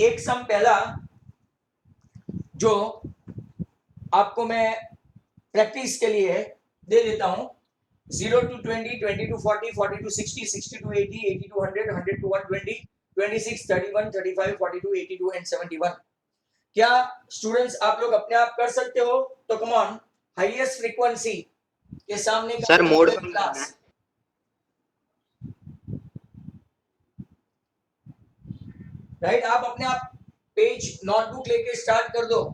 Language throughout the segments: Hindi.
एक सम पहला जो आपको मैं प्रैक्टिस के लिए दे देता हूं, 0 to 20, 20 to 40, 40 to 60, 60 to 80, 80 to 100, 100 to 120, 26, 31, 35, 42, 82 and 71। क्या स्टूडेंट्स आप लोग अपने आप कर सकते हो? तो कम ऑन, हाईएस्ट फ्रीक्वेंसी के सामने सर मोड कम करना क्लास, है। राइट? आप अपने आप पेज नोटबुक लेके स्टार्ट कर दो।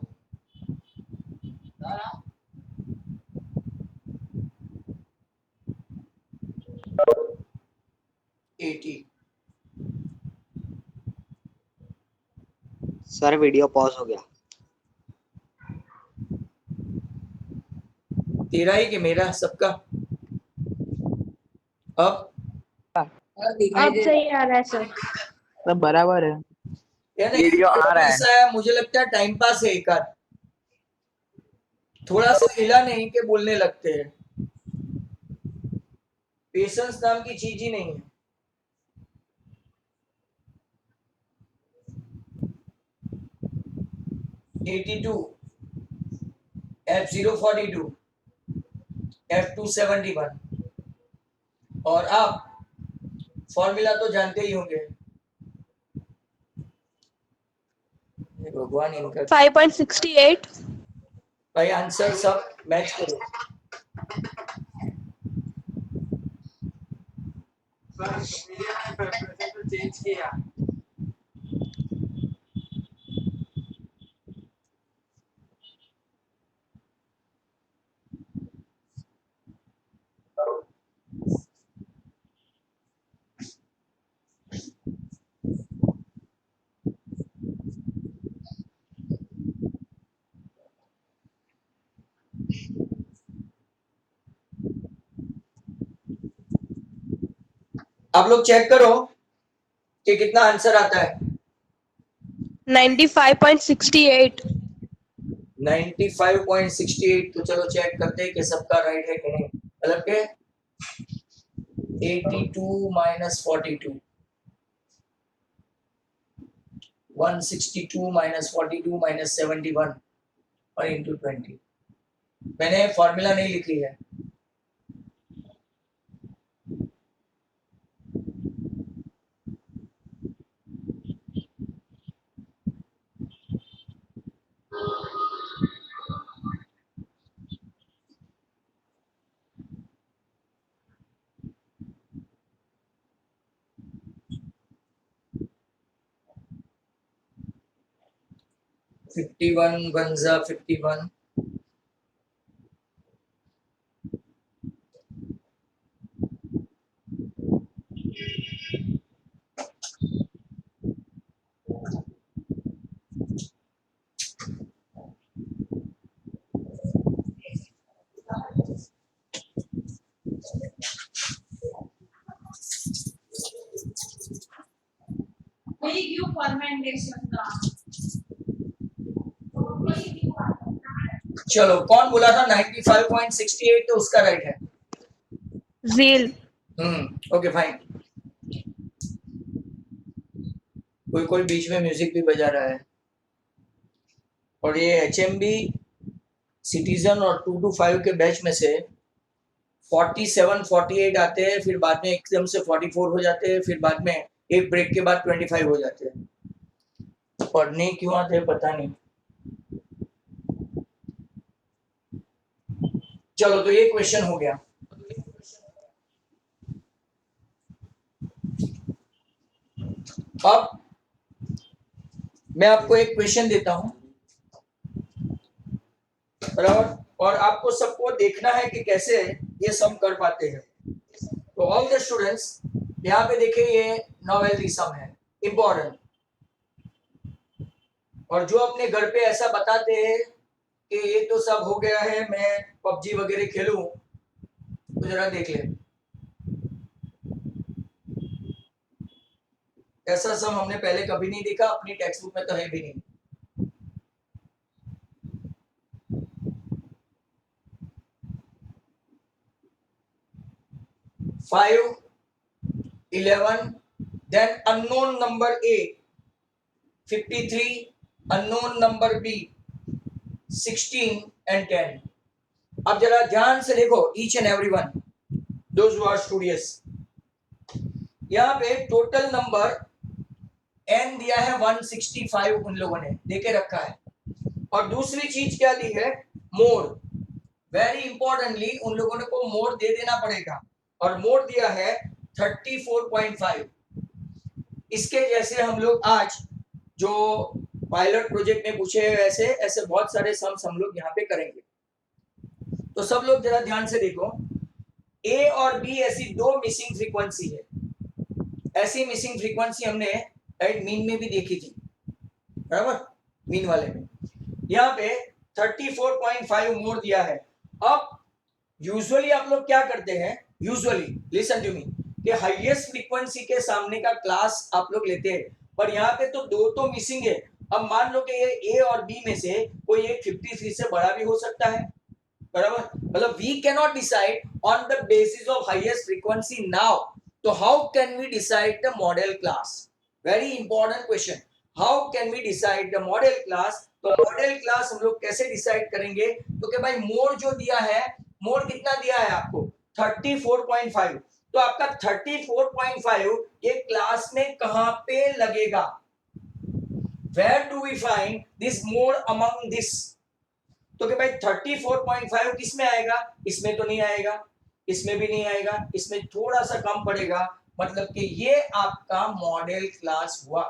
सर वीडियो पॉज हो गया। तेरा ही कि मेरा? सबका अब सही आ रहा है सर। सब बराबर है। वीडियो आ रहा है। ऐसा है, मुझे लगता है टाइम पास है एक आध, थोड़ा सा हिला नहीं के बोलने लगते हैं। पेशेंस नाम की चीज ही नहीं है। F82, F042, F271 और आप फॉर्मूला तो जानते ही होंगे। भगवान इनका 5.68। भाई आंसर सब मैच करो। चेंज किया। आप लोग चेक करो कि कितना आंसर आता है। 95.68। 95.68। तो चलो चेक करते हैं कि सबका राइट है कि नहीं। मतलब के 82 माइनस 42, 162 माइनस 42 माइनस 71 और इंटू 20। मैंने फॉर्मूला नहीं लिखी है। Fifty-one Banza 51, चलो कौन बोला था 95.68? तो उसका राइट है जील। Okay fine. कोई बीच में म्यूजिक भी बजा रहा है। और ये HMB सिटीजन और 2 to 5 के बैच में से 47 48 आते हैं, फिर बाद में एकदम से 44 हो जाते हैं, फिर बाद में एक ब्रेक के बाद 25 हो जाते हैं। पढ़ने क्यों आते हैं पता नहीं। चलो तो ये क्वेश्चन हो गया। अब मैं आपको एक क्वेश्चन देता हूं, बराबर, और आपको सबको देखना है कि कैसे ये सम कर पाते हैं। तो ऑल द स्टूडेंट्स यहाँ पे देखें, ये नॉवेल्टी सम है, इंपॉर्टेंट। और जो अपने घर पे ऐसा बताते हैं कि ये तो सब हो गया है, मैं पबजी वगैरह खेलूं, तो जरा देख ले। ऐसा सम हमने पहले कभी नहीं देखा, अपनी टेक्स्ट बुक में तो है भी नहीं। Five 11, then unknown number 8, 53, unknown number B 16 and 10. अब जरा ध्यान से देखो each and everyone, those who are studious. यहाँ पे टोटल नंबर n दिया है 165 उन लोगों ने देके रखा है, और दूसरी चीज क्या दी है, मोड. वेरी इंपॉर्टेंटली उन लोगों ने को मोड दे देना पड़ेगा, और मोड दिया है 34.5. इसके जैसे हम लोग आज जो पायलट प्रोजेक्ट में पूछे हैं ऐसे ऐसे बहुत सारे सम्स हम लोग यहाँ पे करेंगे. तो सब लोग जरा ध्यान से देखो, ए और बी ऐसी दो मिसिंग फ्रीक्वेंसी है. ऐसी मिसिंग फ्रीक्वेंसी हमने मीन में भी देखी थी, बराबर, मीन वाले में. यहाँ पे 34.5 मोड दिया है. अब यूजुअली आप लोग क्या करते हैं, यूजुअली लिसन टू मी, कि हाईएस्ट फ्रीक्वेंसी के सामने का क्लास आप लोग लेते हैं, पर यहाँ पे तो दो तो मिसिंग है. अब मान लो कि ये ए और बी में से कोई एक 53 से बड़ा भी हो सकता है, बराबर. मतलब we can not decide on the basis of highest frequency now. तो how can we decide the modal class? Very important question. How can we decide the modal class? तो मॉडल क्लास हम लोग कैसे डिसाइड करेंगे? तो कि भाई मोड जो दिया है, मोड कितना दिया है आपको, 34.5. तो आपका 34.5 ये क्लास में कहां पे लगेगा? Where do we find this mode among this? तो कि भाई 34.5 किस में आएगा? इसमें तो नहीं आएगा, इसमें भी नहीं आएगा, इसमें थोड़ा सा कम पड़ेगा. मतलब कि ये आपका मॉडल क्लास हुआ.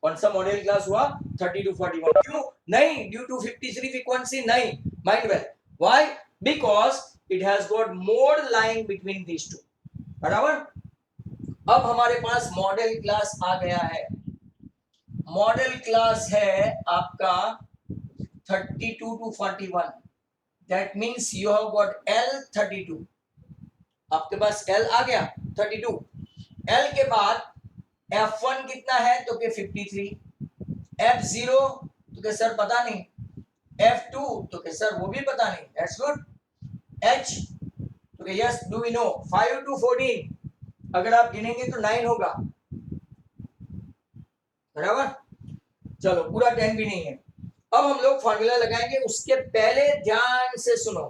कौन सा मॉडल क्लास हुआ? 32 41. क्यों नहीं? ड्यू टू 53 फ्रीक्वेंसी नहीं. Mind well. Why? Because it has got mode lying between these two, बराबर. अब हमारे पास मॉडल क्लास आ गया है. मॉडल क्लास है आपका 32 to 41. That means you have got L 32. आपके पास L आ गया 32. L के बाद F1 कितना है? तो के 53. F0 तो के सर पता नहीं. F2 तो के सर वो भी पता नहीं. That's good. H तो के yes do we know. 5 to 14 अगर आप गिनेंगे तो 9 होगा, बराबर. चलो पूरा 10 भी नहीं है. अब हम लोग फॉर्मूला लगाएंगे. उसके पहले ध्यान से सुनो.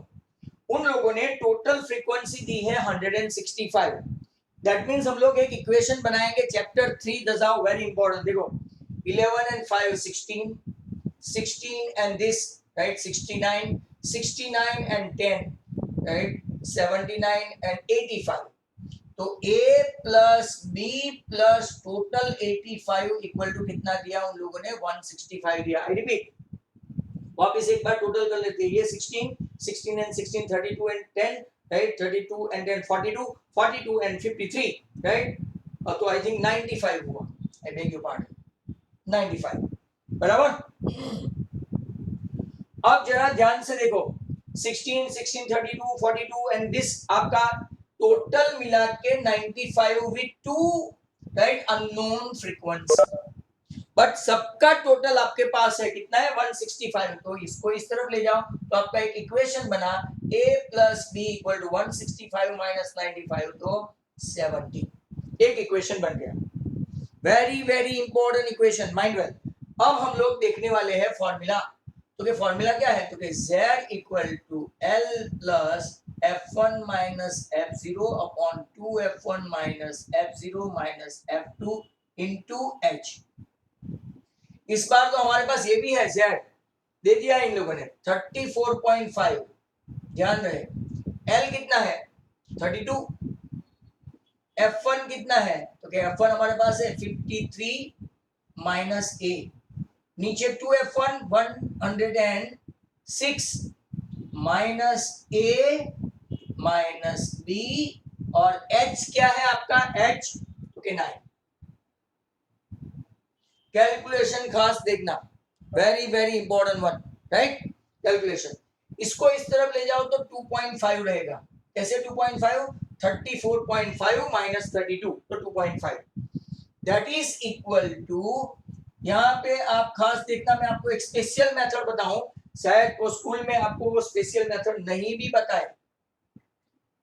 उन लोगों ने टोटल फ्रीक्वेंसी दी है 165. दैट मींस हम लोग एक इक्वेशन बनाएंगे. चैप्टर 3 दजाओ, वेरी इंपॉर्टेंट. देखो 11 and 5 16, 16 and this, right, 69, 69 and 10, right, 79 and 85. तो A plus B plus total 85 equal to कितना दिया उन लोगों ने? 165 दिया. आई रिपीट, वापस एक बार टोटल कर लेते हैं. ये 16, 16 and 16, 32 and 10, right, 32 and 10 42, 42 and 53, right. तो आई थिंक 95 हुआ. आई बेग योर पार्डन, 95, बराबर. अब जरा ध्यान से देखो, 16, 16, 32, 42 एंड दिस आपका टोटल मिला के 95 with 2, right, unknown frequency. But सबका टोटल आपके पास है कितना है? 165. तो इसको इस तरफ ले जाओ तो आपका एक इक्वेशन बना, a plus b equal to 165 minus 95 तो 70. एक इक्वेशन बन गया. Very very important equation, mind well. अब हम लोग देखने वाले हैं फॉर्मूला. तो के फॉर्मूला क्या है? तो के z equal to l plus f1 minus f0 upon 2f1 minus f0 minus f2 into h. इस बार तो हमारे पास ये भी है, z दे दिया इन लोगों ने 34.5. ध्यान रहे. l कितना है? 32. f1 कितना है? तो क्या f1 हमारे पास है 53 माइनस a. नीचे 2f1 106 minus a minus b, और h क्या है आपका? h तो के 9. कैलकुलेशन खास देखना, very very important one, right. Calculation. इसको इस तरफ ले जाओ तो 2.5 रहेगा. कैसे 2.5? 34.5 माइनस 32 तो 2.5. दैट इज इक्वल टू, यहाँ पे आप खास देखना, मैं आपको एक स्पेशल मेथड बताऊं. शायद वो स्कूल में आपको वो स्पेशल मेथड नहीं भी पता है.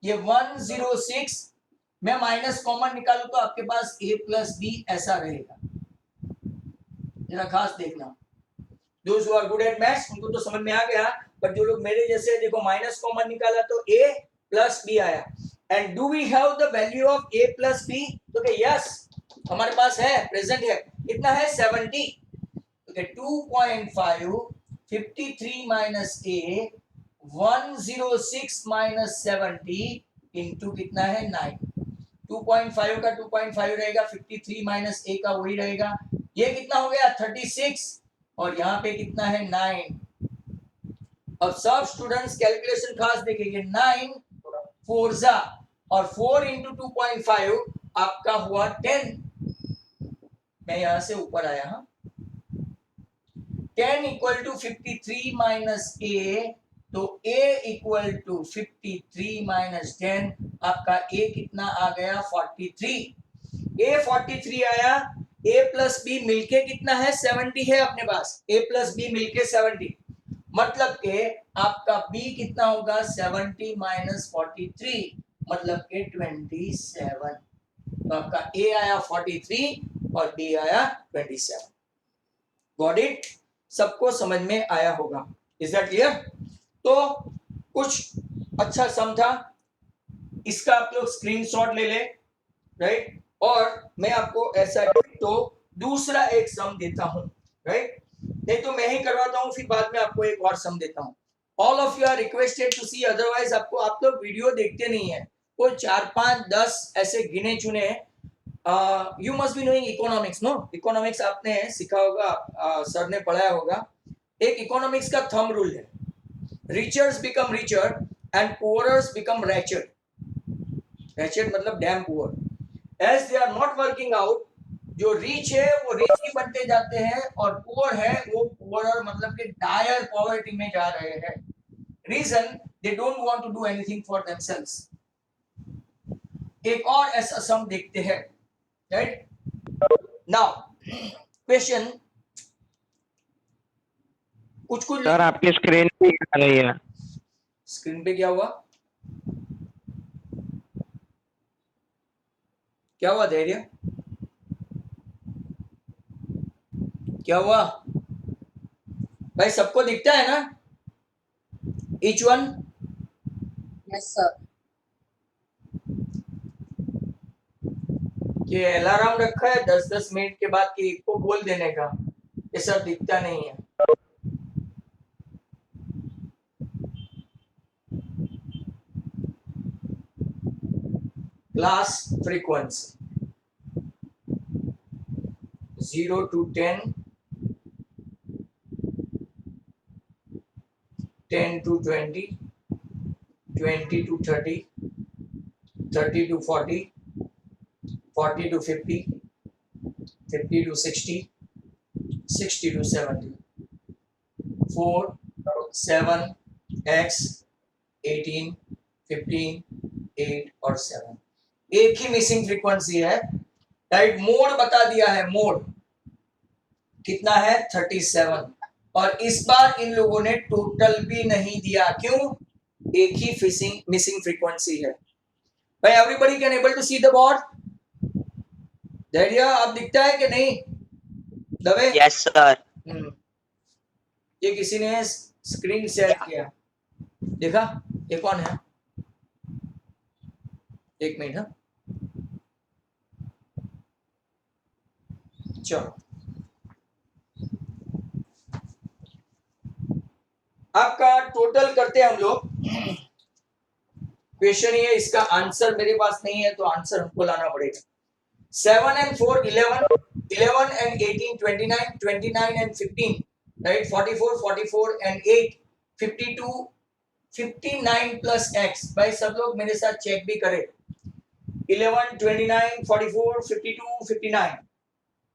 ये 106 मैं माइनस कॉमन निकालू तो आपके पास a प्लस बी ऐसा रहेगा. जरा खास देखना, those who are good at maths उनको तो समझ में आ गया, बट जो लोग मेरे जैसे हैं, देखो माइनस कॉमन निकाला तो a प्लस b आया, and do we have the value of a plus b, तो कि यस हमारे पास है, प्रेजेंट है, कितना है 70, तो 2.5 53 माइनस a 106 माइनस 70 इंटू कितना है 9, 2.5 का 2.5 रहेगा, 53 माइनस a का वही रहेगा, ये कितना हो गया 36, और यहाँ पे कितना है 9। अब सब स्टूडेंट्स कैलकुलेशन खास देखेंगे, 9 4 जा और 4 इंटू 2.5 आपका हुआ 10, मैं यहां से ऊपर आया, हाँ 10 इक्वल टू 53 माइनस a, तो a इक्वल टू 53 माइनस 10, आपका a कितना आ गया 43, a 43 आया, a प्लस b मिलके कितना है 70 है अपने पास, a प्लस b मिलके 70, मतलब के आपका b कितना होगा 70 माइनस 43, मतलब के 27, तो आपका a आया 43 और b आया 27। Got it? सबको समझ में आया होगा, इज दैट क्लियर? तो कुछ अच्छा सम था, इसका आप लोग स्क्रीनशॉट ले ले, राइट, और मैं आपको ऐसा तो दूसरा एक सम देता हूं, राइट, नहीं तो मैं ही करवाता हूं, फिर बाद में आपको एक और सम देता हूं। All of you are requested to see, otherwise आपको, आप लोग वीडियो देखते नहीं है, कोई 4 5 10 ऐसे गिने चुने, you must be knowing economics, no, economics आपने सीखा होगा, सर ने पढ़ाया होगा, एक इकोनॉमिक्स का थंब रूल है, richers become richer and poorers become wretched, wretched मतलब damn poor, as they are not working out, जो रिच है वो रिच ही बनते जाते हैं, और पुअर है वो पुअरर मतलब कि डायर पॉवर्टी में जा रहे हैं, reason they don't want to do anything for themselves. एक और ऐसा सम देखते हैं, राइट, नाउ क्वेश्चन, कुछ सर आपकी स्क्रीन पे आ रही है। स्क्रीन पे क्या हुआ, क्या हुआ धैर्य, क्या हुआ भाई, सबको दिखता है ना, ईच वन? Yes sir. ये अलार्म रखा है 10-10 मिनट के बाद कि एक को बोल देने का, ये सब दिखता नहीं है। Class frequency 0 to 10, 10 to 20, 20 to 30, 30 to 40, 40 to 50, 50 to 60, 60 to 70, 4, 7, x, 18, 15, 8 और 7, एक ही मिसिंग फ्रीक्वेंसी है, राइट, मोड बता दिया है, मोड कितना है 37, और इस बार इन लोगों ने टोटल भी नहीं दिया, क्यों? एक ही मिसिंग फ्रीक्वेंसी है। भाई everybody can able to see the board, धैर्य अब दिखता है कि नहीं दवे? Yes sir. ये किसी ने स्क्रीन शेयर किया, देखा? ये कौन है? एक मिनट, हाँ चलो, आपका टोटल करते हैं हम लोग, क्वेश्चन ये, इसका आंसर मेरे पास नहीं है तो आंसर हमको लाना पड़ेगा। 7 and 4 11, 11 and 18 29, 29 and 15, right, 44, 44 and 8 52, 59 plus x। भाई सब लोग मेरे साथ चेक भी करें, 11 29 44 52 59,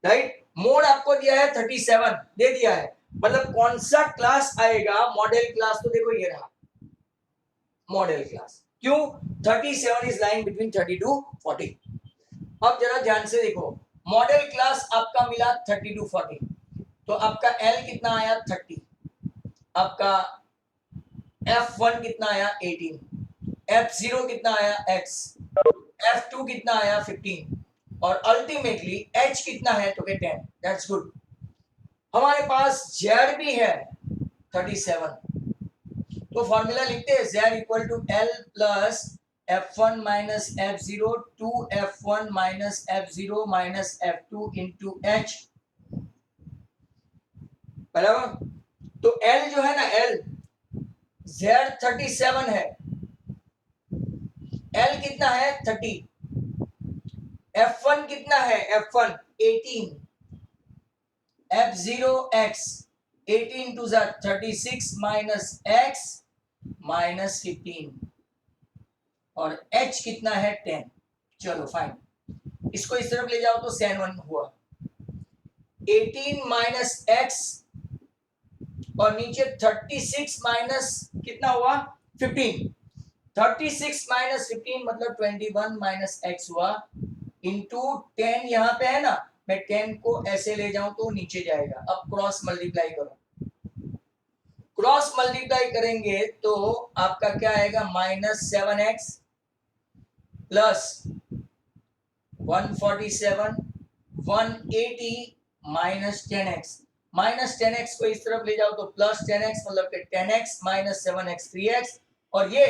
राइट, मोड आपको दिया है 37 दे दिया है, मतलब कौन सा क्लास आएगा, मॉडल क्लास, तो देखो ये रहा मॉडल क्लास, क्यों? 37 इज लाइन बिटवीन 30 to 40। अब जरा ध्यान से देखो, मॉडल क्लास आपका मिला 30 to 40, तो आपका L कितना आया 30, आपका F1 कितना आया 18, F0 कितना आया x, F2 कितना आया 15, और अल्टीमेटली H कितना है तो 10। दैट्स गुड, हमारे पास Z भी है 37, तो फॉर्मूला लिखते हैं Z equal to L plus F1 minus F0 two F1 minus F0 minus F2 into H, बराबर। तो L जो है ना, L Z 37 है, L कितना है 30, F1 कितना है, F1 18, F0 X 18 to 36 minus X minus 15, और H कितना है 10। चलो फाइन, इसको इस तरफ ले जाओ तो sin 1 हुआ, 18 माइनस X और नीचे 36 माइनस कितना हुआ 15, 36 माइनस 15 मतलब 21 माइनस X हुआ इंटू 10, यहाँ पे है ना, मैं 10 को ऐसे ले जाऊं तो नीचे जाएगा। अब क्रॉस मल्टीप्लाई करो, क्रॉस मल्टीप्लाई करेंगे तो आपका क्या आएगा, minus 7x plus 147 180 minus 10x, minus 10x को इस तरफ ले जाओ तो प्लस 10x मतलब कि 10x माइनस 7x 3x, और ये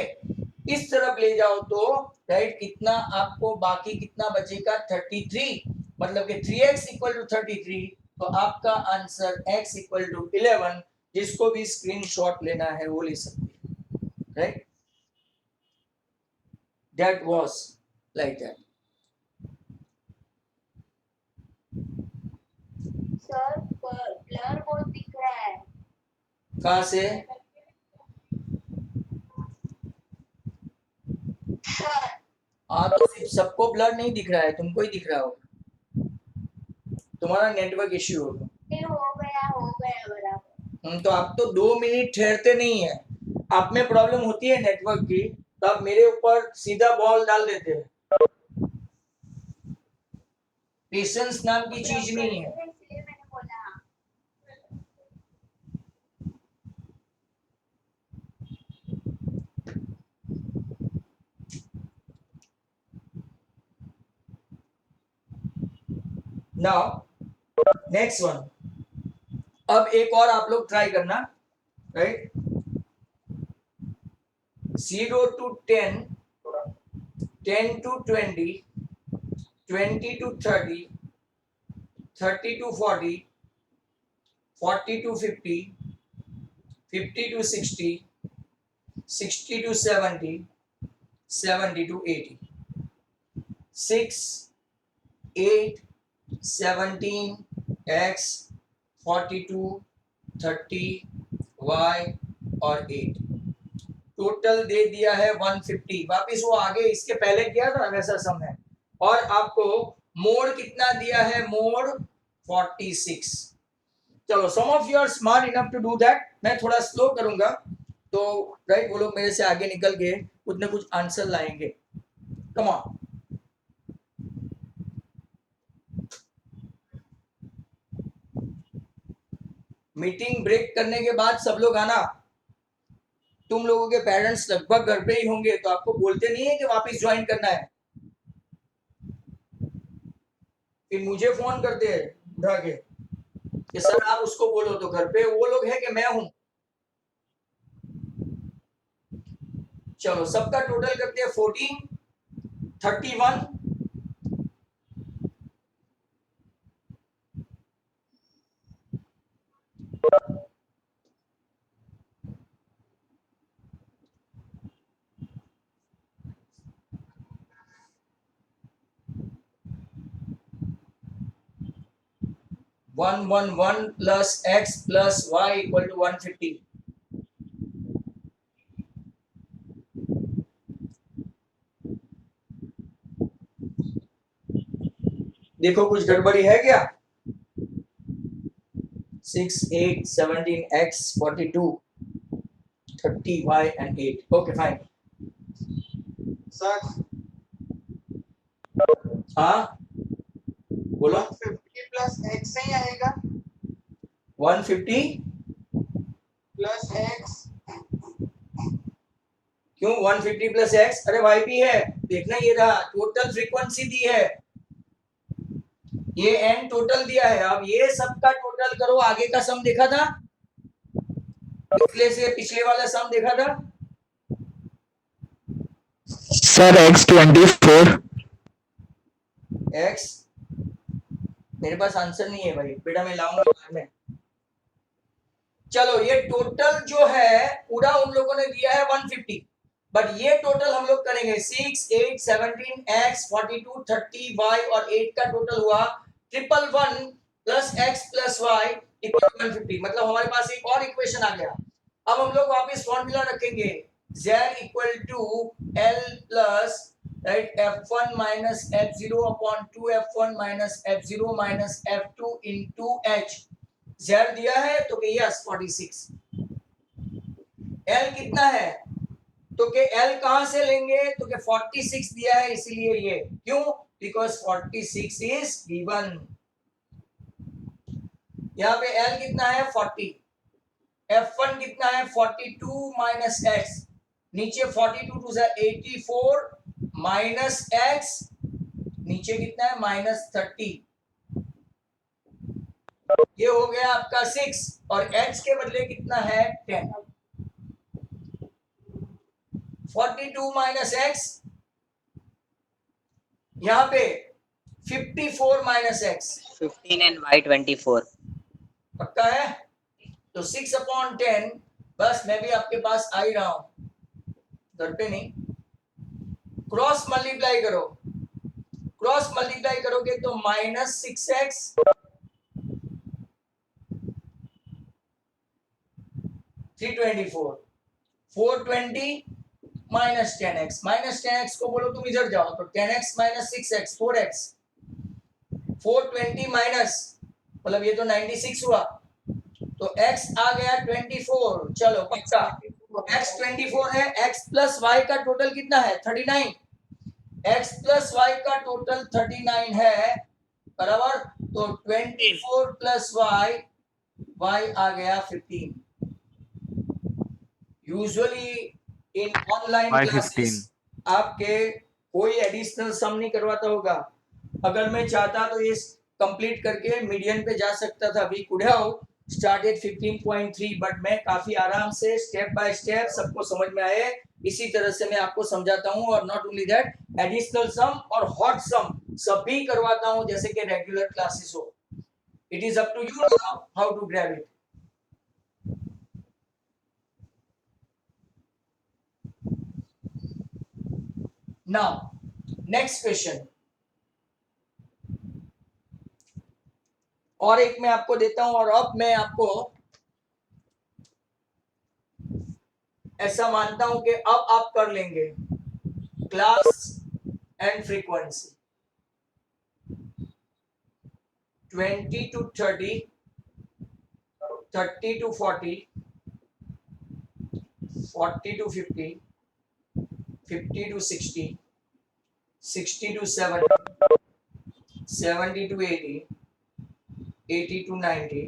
इस तरफ ले जाओ तो राइट कितना आपको बाकी कितना बचेगा 33, मतलब कि 3x इक्वल टू 33, तो आपका आंसर x इक्वल टू 11, जिसको भी स्क्रीनशॉट लेना है वो ले सकते हैं, right. That was like that. Sir blur बहुत दिख रहा है। कहाँ से? सर हाँ तो सिर्फ सबको ब्लर नहीं दिख रहा है, तुमको ही दिख रहा होगा, तुम्हारा नेटवर्क इश्यू होगा। हो गया बराबर। तो आप तो 2 मिनट ठहरते नहीं है, आप में प्रॉब्लम होती है नेटवर्क की, तो आप मेरे ऊपर सीधा बॉल डाल देते हैं। पेशेंस नाम की चीज नहीं है। इसलिए मैंने बोला। नाउ नेक्स्ट वन, अब एक और आप लोग ट्राई करना, right. 0 to 10, 10 to 20, 20 to 30, 30 to 40, 40 to 50, 50 to 60, 60 to 70, 70 to 80, 6, 8, 17, X, 42, 30, Y और 8, टोटल दे दिया है 150। वापिस वो आगे इसके पहले किया था वैसा सम है, और आपको मोड कितना दिया है, मोड 46। चलो, some of you are smart enough to do that. मैं थोड़ा स्लो करूंगा तो राइट वो लोग मेरे से आगे निकल के कुछ ना कुछ आंसर लाएंगे। कम ऑन, मीटिंग ब्रेक करने के बाद सब लोग आना। तुम लोगों के पेरेंट्स लगभग घर पे ही होंगे, तो आपको बोलते नहीं है कि वापस ज्वाइन करना है, फिर मुझे फोन करते हैं उठा के कि सर आप उसको बोलो, तो घर पे वो लोग हैं कि मैं हूं। चलो, सबका टोटल करते हैं 14, 31, 111 plus x plus y equal to 150। देखो कुछ गड़बड़ी है क्या? 6, 8, 17, x, 42, 30, y and 8। Okay, fine। Sir हाँ बोलो। 150 प्लस एक्स नहीं आएगा? 150 प्लस एक्स क्यों 150 प्लस एक्स? अरे वाई भी है, देखना, ये रहा टोटल फ्रीक्वेंसी दी है, ये n टोटल दिया है, अब ये सबका टोटल करो, आगे का सम देखा था, पिछले से पिछले वाला सम देखा था। सर X24 x मेरे पास आंसर नहीं है भाई बेटा, मैं लाऊंगा बाद में। चलो ये टोटल जो है पूरा उन लोगों ने दिया है 150, बट ये टोटल हम लोग करेंगे 6, 8, 17, x, 42, 30, y और 8 का टोटल हुआ 111 plus x plus y equal 150। मतलब हमारे पास एक और इक्वेशन आ गया। अब हम लोग वापस फॉर्मूला रखेंगे z equal to l plus right f1 minus f0 upon 2f1 minus f0 minus f2 into h। z दिया है तो कि यस 46। l कितना है तो कि l कहां से लेंगे तो कि 46 दिया है इसीलिए ये, क्यों, बिकॉज 46 इज गिवन। यहाँ पे l कितना है 40, f1 कितना है 42 माइनस x, नीचे 42 टू 84 माइनस x, नीचे कितना है माइनस 30, ये हो गया आपका 6 और h के बदले कितना है 10। 42 माइनस x, यहाँ पे 54 माइनस x 15 and y24. पक्का है, तो 6 अपॉन 10, बस मैं भी आपके पास आ ही रहा हूं, घर पे नहीं। क्रॉस मल्टीप्लाई करो, क्रॉस मल्टीप्लाई करोगे तो minus 6x 324, 420 minus 10x, minus 10x को बोलो तुम इधर जाओ तो 10x minus 6x 4x, 420 minus मतलब ये तो 96 हुआ, तो x आ गया 24। चलो पक्का x 24 है, x प्लस y का टोटल कितना है 39, x प्लस y का टोटल 39 है बराबर, तो 24 प्लस y, y आ गया 15। यूजुअली इन ऑनलाइन क्लासेस आपके कोई एडिशनल सम नहीं करवाता होगा, अगर मैं चाहता तो ये कंप्लीट करके मीडियन पे जा सकता था, we could have started 15.3, but मैं काफी आराम से स्टेप बाय स्टेप सबको समझ में आए इसी तरह से मैं आपको समझाता हूं, और not only that additional sum और हॉट सम सभी करवाता हूं जैसे कि रेगुलर क्लासेस हो। It is up to you how to grab it. Now next question, और एक मैं आपको देता हूं, और अब मैं आपको ऐसा मानता हूं कि अब आप कर लेंगे class and frequency 20 to 30, 30 to 40, 40 to 50, 50 to 60, 60 to 70, 70 to 80, 80 to 90,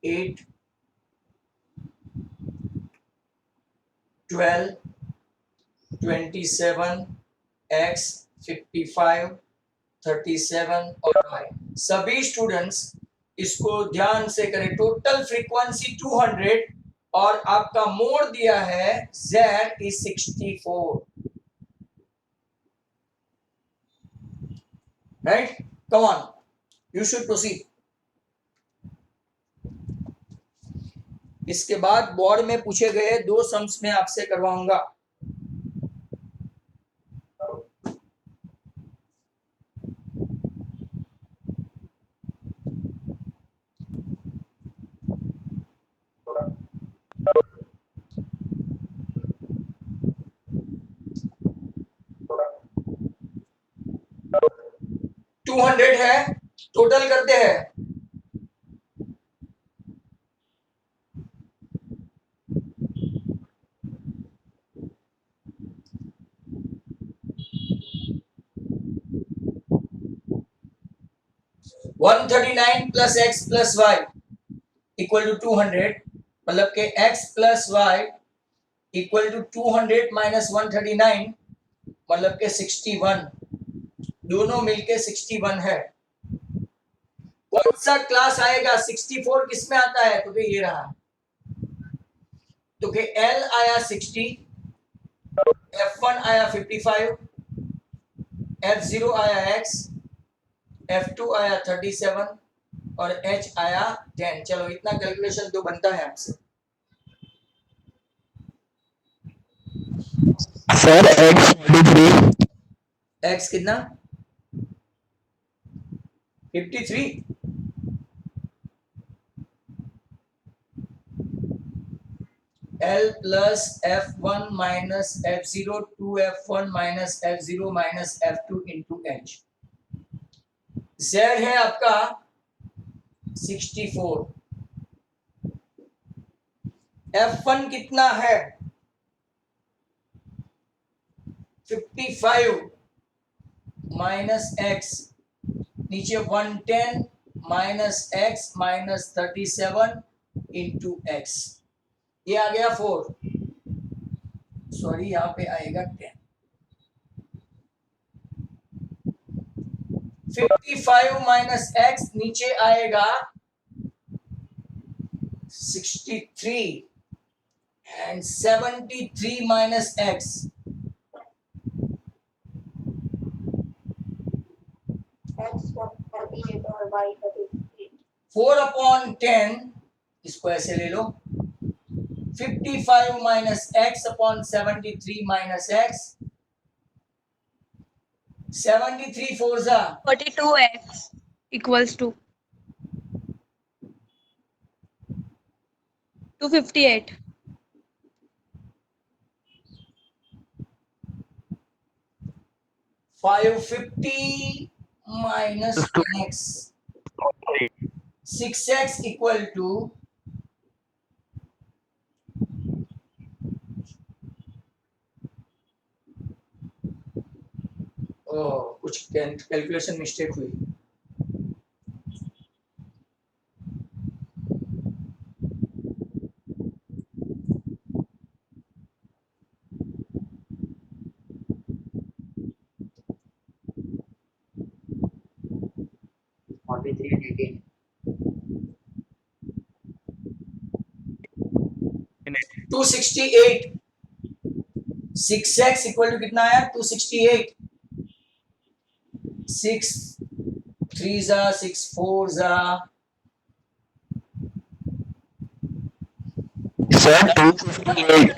8, 12, 27, x, 55, 37 और y। सभी स्टूडेंट्स इसको ध्यान से करें। टोटल फ्रीक्वेंसी 200 और आपका मोड दिया है z is 64, right? Come on, you should proceed. इसके बाद बोर्ड में पूछे गए 2 सम्स में आपसे करवाऊंगा। टू 200 है, टोटल करते हैं। One 139 plus X plus Y equal to 200, मतलब के x plus Y equal to 200 minus 139 मतलब के 61। दोनों मिलके 61 है। कौन सा क्लास आएगा? 64 किस में आता है? तो कि ये रहा, तो कि L आया 60, F1 आया 55, F0 आया X, F2 आया 37 और H आया 10। चलो इतना कैलकुलेशन तो बनता है आपसे। सर X43 X कितना? 53। L plus F1 minus F0 2F1 minus F0 minus F2 into H। Z है आपका 64। F1 कितना है? 55 माइनस X, नीचे 110 minus X minus 37 into X, ये आ गया 4, सॉरी यहाँ पे आएगा 10। 55 माइनस X नीचे आएगा 63 एंड 73 माइनस X X 38 और Y 33। 4/10, इसको ऐसे ले लो, 55 minus X upon 73 minus X, 73 4 जा 42x equals to 258. 550 minus X, 6X equal to कुछ कैलकुलेशन मिस्टेक हुई। टू 268, 6X इक्वल टू कितना आया? 268, 6 3 जा 6 4 जा सर 258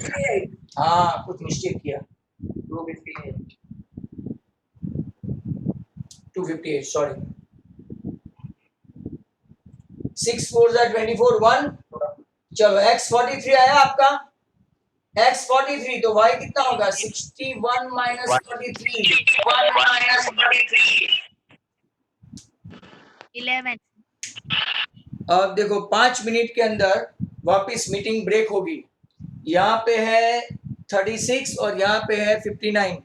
हाँ कुछ मिस्टेक किया, 258 सॉरी, 6 4 जा 24 1। चलो X43 आया आपका, X43 तो Y कितना होगा? 61 माइनस 43, 11. अब देखो 5 मिनट के अंदर वापस मीटिंग ब्रेक होगी। यहाँ पे है 36 और यहाँ पे है 59।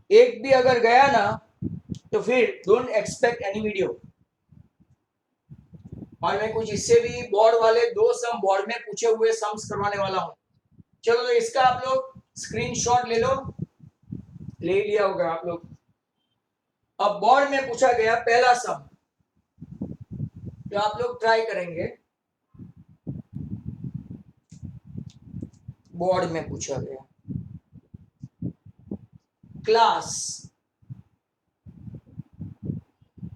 एक भी अगर गया ना तो फिर डोंट एक्सपेक्ट एनी वीडियो। और मैं कुछ इससे भी बोर्ड वाले 2 सम बोर्ड में पूछे हुए सम्स करवाने वाला हूँ। चलो तो इसका आप लोग स्क्रीनशॉट ले लो, ले लिया होगा आप लोग। अब बोर्ड में पूछा गया पहला सम, तो आप लोग ट्राई करेंगे। बोर्ड में पूछा गया क्लास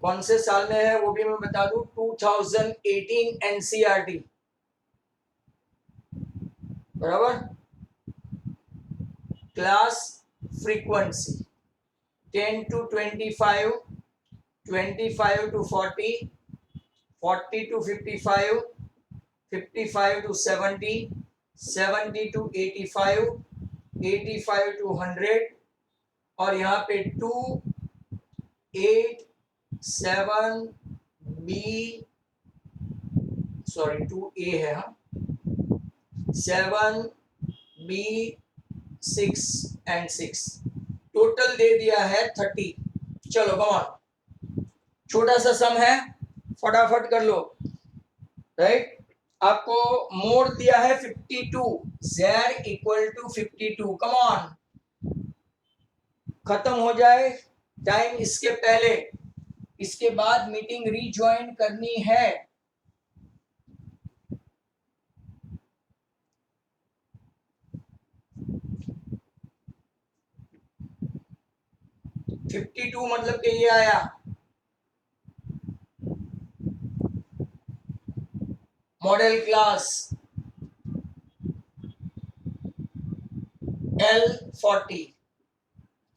कौन से साल में है वो भी मैं बता दूं, 2018 एनसीईआरटी बराबर। Class frequency 10 to 25, 25 to 40, 40 to 55, 55 to 70, 70 to 85, 85 to 100 और यहाँ पे 2 8 7 B सॉरी 2A है, हाँ 7 B 6 एंड 6 टोटल दे दिया है 30। चलो कमान, छोटा सा सम है फटाफट कर लो। राइट, आपको मोड दिया है 52, Z equal to 52। Come on, खत्म हो जाए टाइम इसके पहले, इसके बाद मीटिंग रीज्वाइन करनी है। (52) मतलब कि ये आया model class L40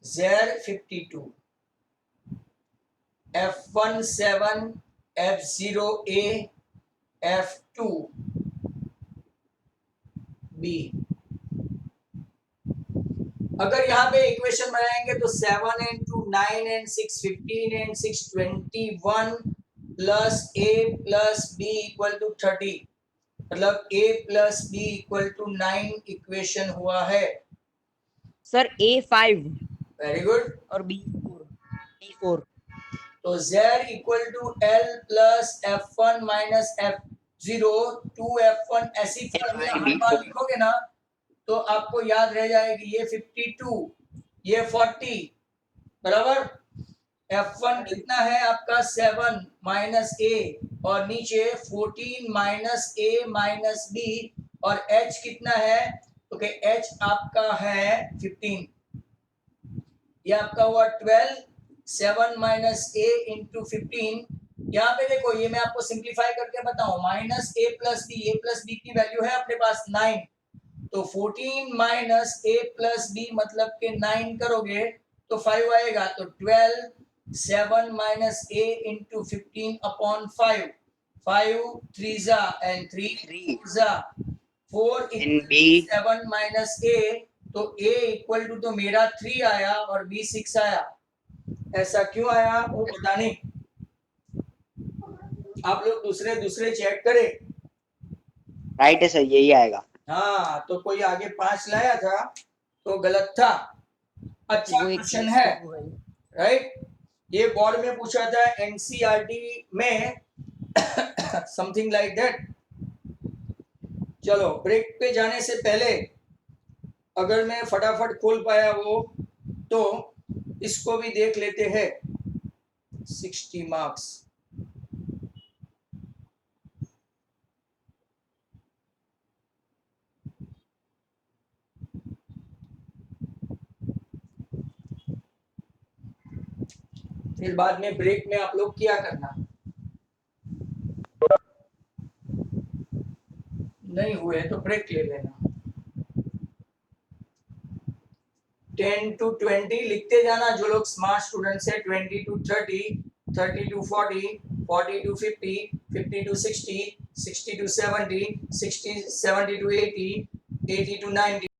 Z52 F17 F0A F2B। अगर यहाँ पे इक्वेशन बनाएंगे तो 7 and 2 9 and 6 15 and 6 21 plus A plus B equal to 30, मतलब A plus B equal to 9 equation हुआ है। Sir A5 very good. और B4 तो Z equal to L plus F1 minus F0 2F1, ऐसी फॉर्मूला हर बार लिखोगे ना तो आपको याद रह जाएगी। ये 52, ये 40, बराबर। F1 कितना है आपका 7 माइनस A और नीचे 14 माइनस A माइनस B, और H कितना है तो कि H आपका है 15, ये आपका हुआ 12। 7 माइनस A इंटू 15, यहाँ पे देखो ये मैं आपको सिंप्लीफाई करके बताऊं, माइनस A प्लस B की वैल्यू है अपने पास 9, तो 14 माइनस A प्लस B मतलब के 9 करोगे तो 5 आएगा, तो 12 7 माइनस A इंटू 15 अपॉन 5, 5 3 जा एंड 3 जा 4 B 7 माइनस A, तो A इक्वल टू तो मेरा 3 आया और B 6 आया। ऐसा क्यों आया वो पता नहीं, आप लोग दूसरे चेक करें। राइट है सर, यही आएगा। हाँ, तो कोई आगे 5 लाया था तो गलत था। अच्छा क्वेश्चन है, राइट। ये बोर्ड में पूछा था NCERT में समथिंग लाइक दैट। चलो ब्रेक पे जाने से पहले अगर मैं फटाफट खोल पाया वो तो इसको भी देख लेते हैं। 60 मार्क्स। फिर बाद में ब्रेक में आप लोग क्या करना, नहीं हुए तो ब्रेक ले लेना। 10 to 20 लिखते जाना जो लोग स्मार्ट स्टूडेंट्स है, 20 to 30, 30 to 40, 40 to 50, 50 to 60, 60 to 70, 70 to 80, 80 to 90।